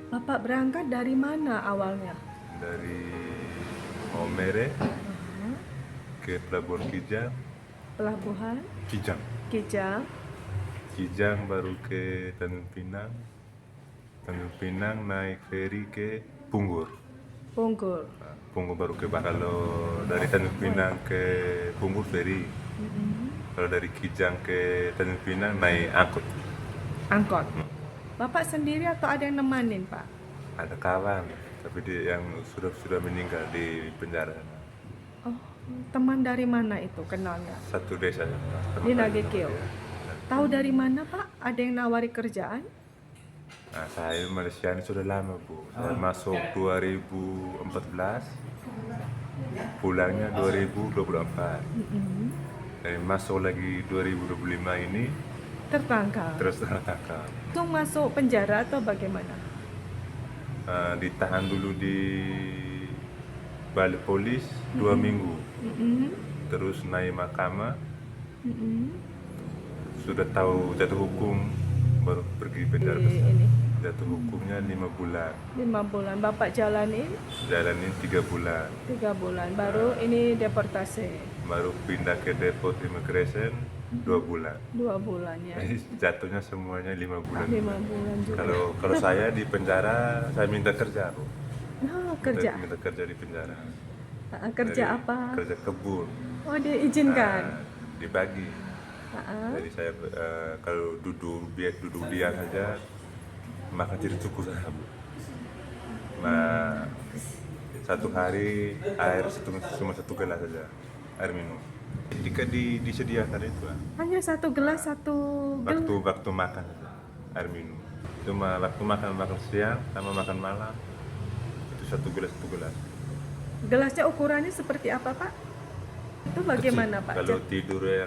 Bapak berangkat dari mana awalnya? Dari Maumere Uh-huh. ke Pelabuhan Kijang, Pelabuhan Kijang, Kijang, Kijang baru ke Tanjung Pinang, Tanjung Pinang naik feri ke Punggur. Punggul. Punggur baru ke Kalau dari Tanjung Pinang ke Punggur feri. Mm-mm. Kalau dari Kijang ke Tanjung Pinang naik angkut. Angkot. Bapak sendiri atau ada yang nemanin, Pak? Ada kawan, tapi dia yang sudah meninggal di penjara. Oh, teman dari mana itu kenalnya? Satu desa Di sama kali sama Nagekeo. dia. Tahu dari mana, Pak? Ada yang nawari kerjaan? Nah, saya Malaysia ini sudah lama, Bu. Saya masuk 2014, pulangnya 2024. Mm-mm. Dan masuk lagi 2025 ini Tertangkap. terus tertangkap. Langsung masuk penjara atau bagaimana? Ditahan dulu di balik polis 2 minggu, Mm-mm. terus naik mahkamah, Mm-mm. sudah tahu jatuh hukum, baru pergi penjara Di besar. ini Jatuh hukumnya 5 bulan, 5 bulan. Bapak jalanin jalanin 3 bulan, 3 bulan. Baru ini deportasi baru pindah ke depot immigration 2 bulan. 2 bulan ya. Jadi jatuhnya semuanya 5 bulan. 5 bulan juga. Kalau saya di penjara, saya minta kerja, Bu. Nah, kerja. Minta kerja di penjara. Kerja Dari apa? kerja kebun. Oh, diizinkan. Dibagi. Ah, Jadi saya kalau duduk diam saja makan jadi cukup saja, Bu. Satu hari air cuma 1 gelas saja air minum. Ketika disediakan itu, hanya satu gelas, satu gelas. waktu makan saja air minum. Cuma waktu makan siang sama makan malam itu 1 gelas. Gelasnya ukurannya seperti apa, Pak? Itu bagaimana, Kecil. Pak? Kalau tidur ya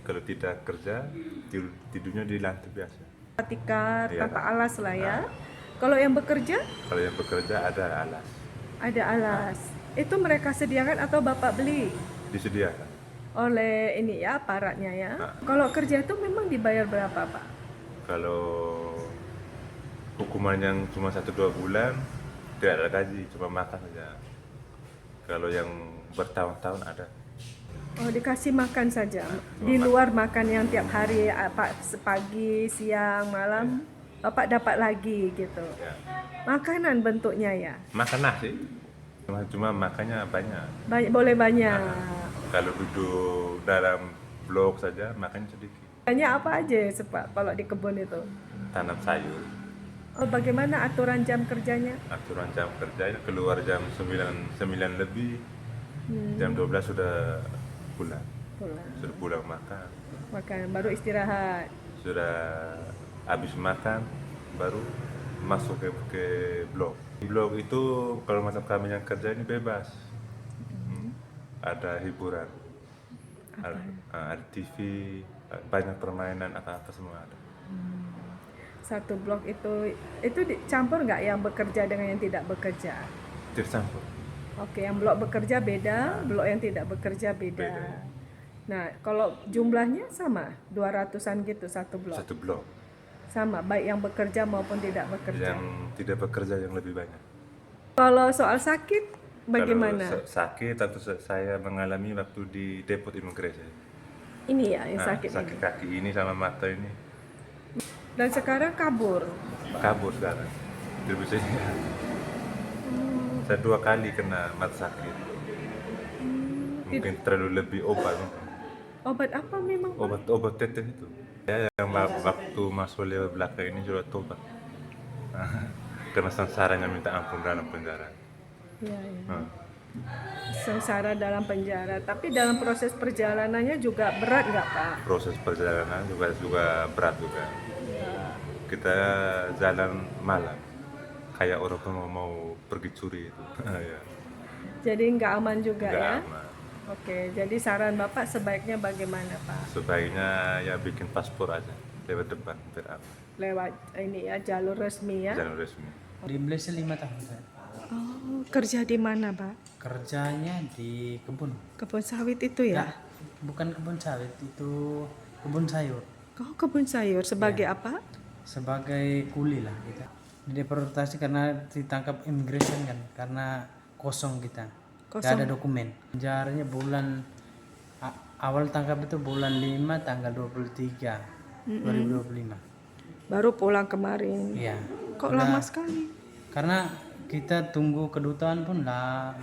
kalau tidak kerja tidurnya di lantai biasa. Tikar, Iya, tata Kak. alas lah ya. Kalau yang bekerja Kalau yang bekerja ada alas ada alas. Itu mereka sediakan atau Bapak beli disediakan. oleh ini ya aparatnya ya. Kalau kerja itu memang dibayar berapa, Pak? Kalau hukuman yang cuma 1-2 bulan tidak ada gaji, cuma makan saja. Kalau yang bertahun-tahun ada. Oh, dikasih makan saja. Di luar makan yang tiap hari apa pagi, siang, malam, Bapak dapat lagi gitu. Ya. Makanan bentuknya ya. Makan nasi, cuma makannya banyak. Boleh banyak. Kalau duduk dalam blok saja makannya sedikit. Banyak apa aja Pak kalau di kebun itu? Tanam sayur. Oh, bagaimana aturan jam kerjanya? Aturan jam kerjanya keluar jam 9 lebih, jam 12 sudah pulang. Pulang. Sudah pulang makan. Makan baru istirahat. Sudah habis makan baru masuk ke blok. Di blok itu kalau macam kami yang kerja ini bebas. Ada hiburan. Ada TV, banyak permainan apa semua ada. Satu blok itu dicampur nggak yang bekerja dengan yang tidak bekerja? Tercampur. Oke, yang blok bekerja beda, blok yang tidak bekerja beda. Beda. Nah, kalau jumlahnya sama, 200-an gitu satu blok. Satu blok. Sama, baik yang bekerja maupun tidak bekerja. Yang tidak bekerja yang lebih banyak. Kalau soal sakit, bagaimana? Kalau sakit atau saya mengalami waktu di depot imigrasi. Ini ya, yang sakit Sakit ini. kaki ini sama mata ini Dan sekarang kabur. kabur sekarang. Tidak bisa. Saya 2 kali kena mata sakit. Mungkin terlalu lebih obat. Obat apa memang, Pak? Obat tetes itu. Ya, yang waktu masuk lewat belakang ini sudah tobat. Karena sengsaranya minta ampun dalam penjara. Iya, ya. Nah, Sengsara dalam penjara. Tapi dalam proses perjalanannya juga berat nggak, Pak? proses perjalanan juga berat juga. Kita jalan malam, kayak orang tuh mau pergi curi itu. Ya, Jadi nggak aman juga nggak ya? aman. Oke, jadi saran Bapak sebaiknya bagaimana, Pak? Sebaiknya ya bikin paspor aja lewat depan biar aman. Lewat ini ya, jalur resmi ya? Jalur resmi. Di Malaysia 5 tahun saya. Oh, kerja di mana, Pak? Kerjanya di kebun. Kebun sawit itu ya? Enggak, bukan kebun sawit, itu kebun sayur. Oh, kebun sayur sebagai apa? Sebagai kuli lah kita. Dideportasi karena ditangkap immigration kan, karena kosong kita. Nggak Kosong. ada dokumen. Penjaranya awal tangkap itu bulan 5 tanggal 23 2025. Baru pulang kemarin. Iya. Kok Udah- lama sekali? Karena kita tunggu kedutaan pun lah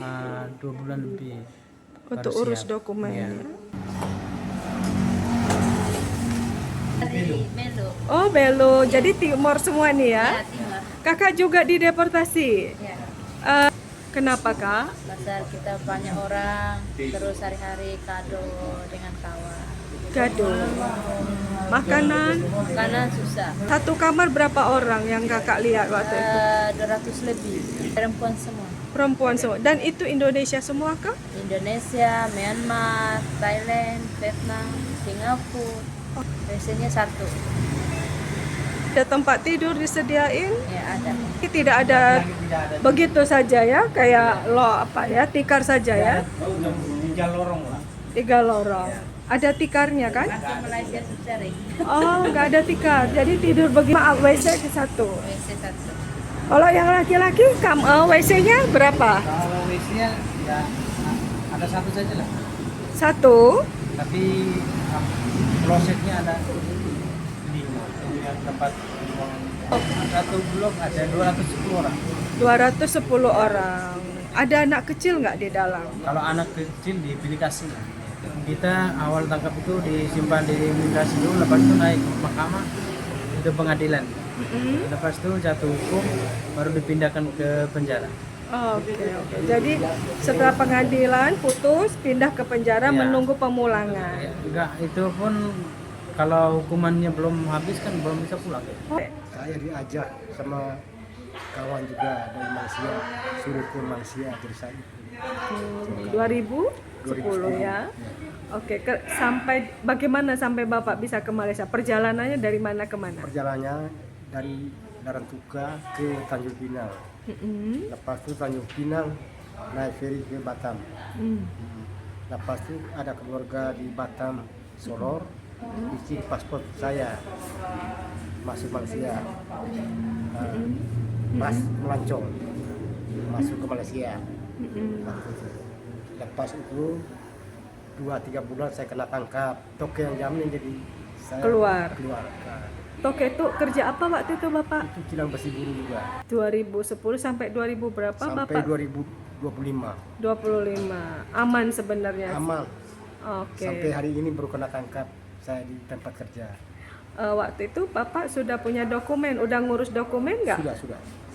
2 bulan lebih. Untuk baru urus siap. dokumen. Iya. Dari Melo. Oh, Belo. Jadi Timor semua nih ya? Ya, Timur. Kakak juga dideportasi. Ya. Kenapa, Kak? Pasar kita banyak orang, terus hari-hari kado dengan kawan. Gaduh. Makanan. Makanan susah. Satu kamar berapa orang yang Kakak lihat waktu itu? 200 lebih. Perempuan semua. Perempuan semua. Dan itu Indonesia semua kah? Indonesia, Myanmar, Thailand, Vietnam, Singapura. Biasanya satu. Ada tempat tidur disediain? Ya ada. Tidak ada begitu saja ya, kayak tikar saja ya. 3 lorong lah. 3 lorong. Ada tikarnya kan? Ke Malaysia sering. Oh, nggak ada tikar. Jadi tidur begini. Maaf, WC ke satu. WC satu. Kalau yang laki-laki, WC-nya berapa? Kalau WC-nya ya ada satu saja lah. Satu. Tapi klosetnya ada 5. Tempat satu blok ada 210 orang. 210 orang. Ada anak kecil nggak di dalam? Kalau anak kecil di bilik kasih. Kita awal tangkap itu disimpan di imigrasi dulu, lepas itu naik ke mahkamah itu pengadilan. Lepas itu jatuh hukum baru dipindahkan ke penjara. Oke. Jadi setelah pengadilan putus, pindah ke penjara Ya. menunggu pemulangan. Ya, enggak, itu pun kalau hukumannya belum habis kan belum bisa pulang. Saya diajak sama kawan juga dari Malaysia, suruh ke Malaysia dari saya. 2010 ya. Oke, bagaimana sampai Bapak bisa ke Malaysia? Perjalanannya dari mana ke mana? Perjalanannya dari Darantuka ke Tanjung Pinang. Lepas itu Tanjung Pinang naik feri ke Batam. Lepas itu ada keluarga di Batam, Solor, bikin paspor saya masuk Malaysia. Mas melancong masuk ke Malaysia. Lepas itu 2-3 bulan saya kena tangkap. Toke yang jamin jadi saya Keluar. Nah, Toke itu kerja apa waktu itu Bapak? itu kilang besi buru juga 2010 sampai 2000 berapa sampai Bapak? 2025 25. Aman sebenarnya. aman. Oke. Sampai hari ini baru kena tangkap saya di tempat kerja. Waktu itu Bapak sudah punya dokumen, udah ngurus dokumen nggak?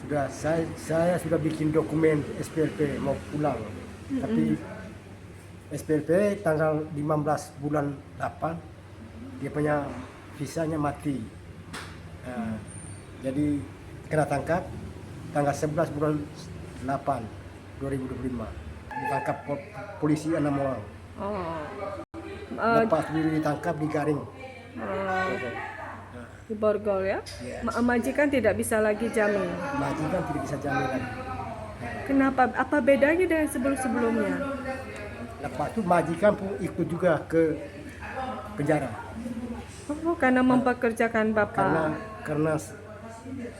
Sudah saya sudah bikin dokumen SPLP mau pulang. Tapi SPLP tanggal 15 bulan 8 dia punya visanya mati. Jadi kena tangkap tanggal 11 bulan 8 2025. Ditangkap polisi 6 orang. Oh. Lepas ditangkap di Garing. Di Borgol ya? Yes. Majikan tidak bisa lagi jamin. Majikan tidak bisa jamin lagi. Kenapa? Apa bedanya dengan sebelum-sebelumnya? Lepas itu majikan pun ikut juga ke penjara Oh, karena mempekerjakan Bapak. karena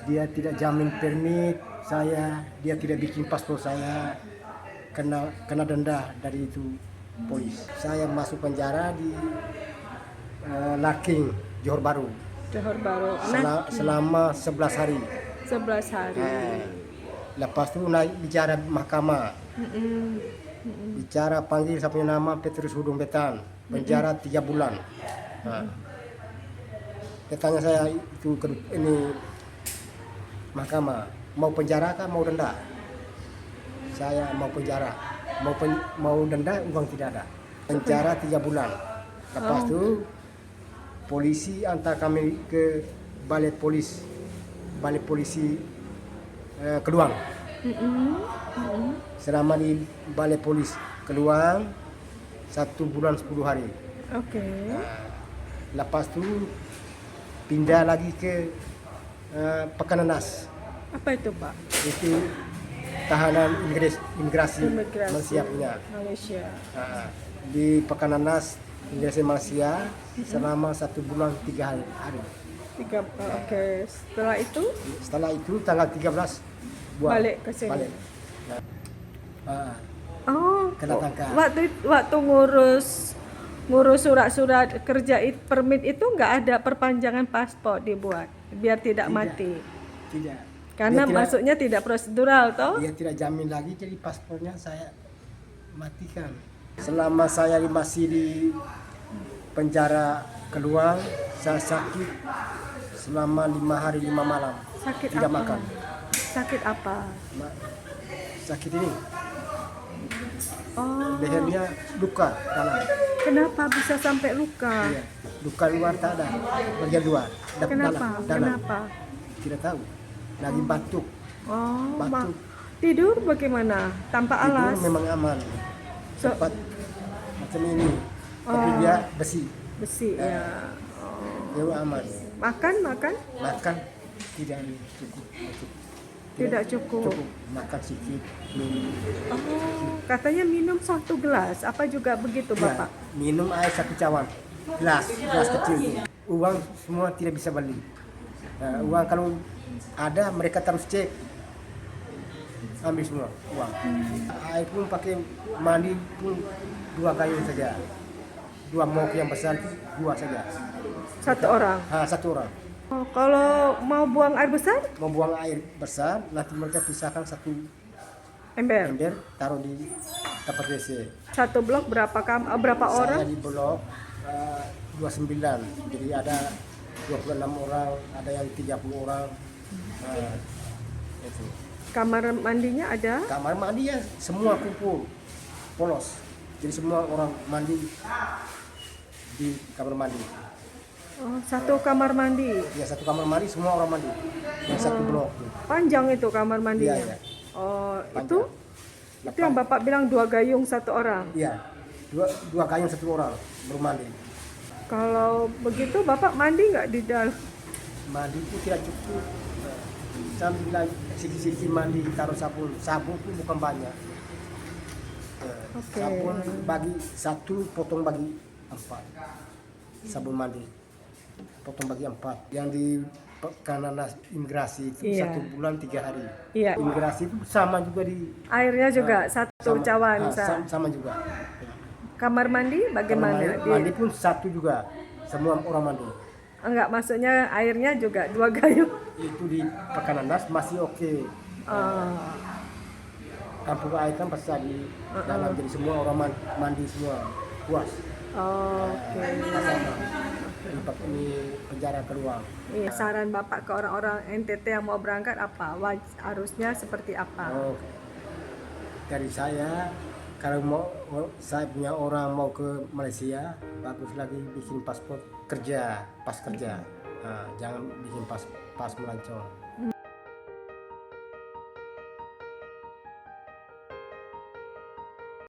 dia tidak jamin permit saya, dia tidak bikin paspor saya, kena denda dari itu polis. Saya masuk penjara di Laking, Johor Bahru Johor Bahru. Nah, selama 11 hari. 11 hari. Lepas itu naik bicara mahkamah. Bicara panggil saya punya nama Petrus Hudung Betan, penjara 3 bulan. Dia tanya saya itu ini mahkamah mau penjara kah mau denda? Saya mau penjara, mau denda uang tidak ada. Penjara 3 bulan. Lepas itu polisi antar kami ke balai polisi Keluang. Selama di balai polis Keluang 1 bulan 10 hari. Oke. Lepas itu pindah lagi ke Pekananas. Apa itu, Pak? Itu tahanan imigrasi Malaysia punya. Malaysia. Di Pekananas imigrasi Malaysia selama 1 bulan 3 hari. Oke. Setelah itu tanggal 13 buang. balik ke sini. Balik. Nah, Oh, kena tangkap. waktu ngurus surat-surat kerja permit itu nggak ada perpanjangan paspor dibuat biar tidak mati. Tidak. Karena Dia tidak- masuknya tidak prosedural toh? Dia tidak jamin lagi, jadi paspornya saya matikan. Selama saya masih di penjara keluar, saya sakit selama 5 hari 5 malam. Sakit Tidak apa? makan. Sakit apa? Sakit ini, Oh, lehernya luka dalam. kenapa bisa sampai luka? Iya. Luka luar tak ada, bagian luar. Kenapa? Dalam. Kenapa? Tidak tahu. Lagi batuk. Oh, Batuk. tidur bagaimana? Tanpa Itu alas? memang aman. So- Cepat macam ini. Tapi dia besi. Besi ya. Dia aman. Makan? Makan tidak cukup. Tidak cukup. Makan sedikit, minum. Oh, katanya minum 1 gelas. Apa juga begitu, Ya, Bapak? minum air 1 cawan. Gelas kecil itu. Uang semua tidak bisa beli. Nah, uang kalau ada mereka terus cek. Ambil semua uang. Air pun pakai mandi pun 2 gayung saja. 2 mok yang besar itu 2 saja. 1 orang. 1 orang. Oh, kalau mau buang air besar, Mau buang air besar, nanti mereka pisahkan 1 ember. ember, taruh di tempat WC. 1 blok berapa orang? Saya di blok 29, jadi ada 26 orang, ada yang 30 orang. Nah, itu. Kamar mandinya ada? Kamar mandi ya semua kumpul, polos. Jadi semua orang mandi di kamar mandi. Oh, 1 kamar mandi. Ya 1 kamar mandi semua orang mandi. Yang 1 blok. Panjang itu kamar mandinya. Iya, iya. Oh, Panjang. itu yang Bapak bilang 2 gayung 1 orang. Iya, dua gayung 1 orang baru mandi. Kalau begitu Bapak mandi nggak di dalam? Mandi itu tidak cukup. Sambil sedikit mandi taruh sabun. Sabun itu bukan banyak. Oke. Sabun bagi 1 potong bagi 4. Sabun mandi potong bagi 4. Yang di Kananas imigrasi itu Iya. 1 bulan 3 hari. Iya. Imigrasi itu sama juga di Airnya juga 1 sama, cawan. sama juga. Kamar mandi bagaimana? Mandi pun 1 juga. Semua orang mandi. Enggak, maksudnya airnya juga 2 gayung. Itu di Kananas masih oke. Oh, Kampung air kan besar di dalam, jadi semua orang mandi semua puas. oke. Ini penjara keluar. Iya, saran Bapak ke orang-orang NTT yang mau berangkat apa? Harusnya seperti apa? Oh, dari saya, kalau saya punya orang mau ke Malaysia, bagus lagi bikin paspor kerja, pas kerja. Nah, jangan bikin pas melancong.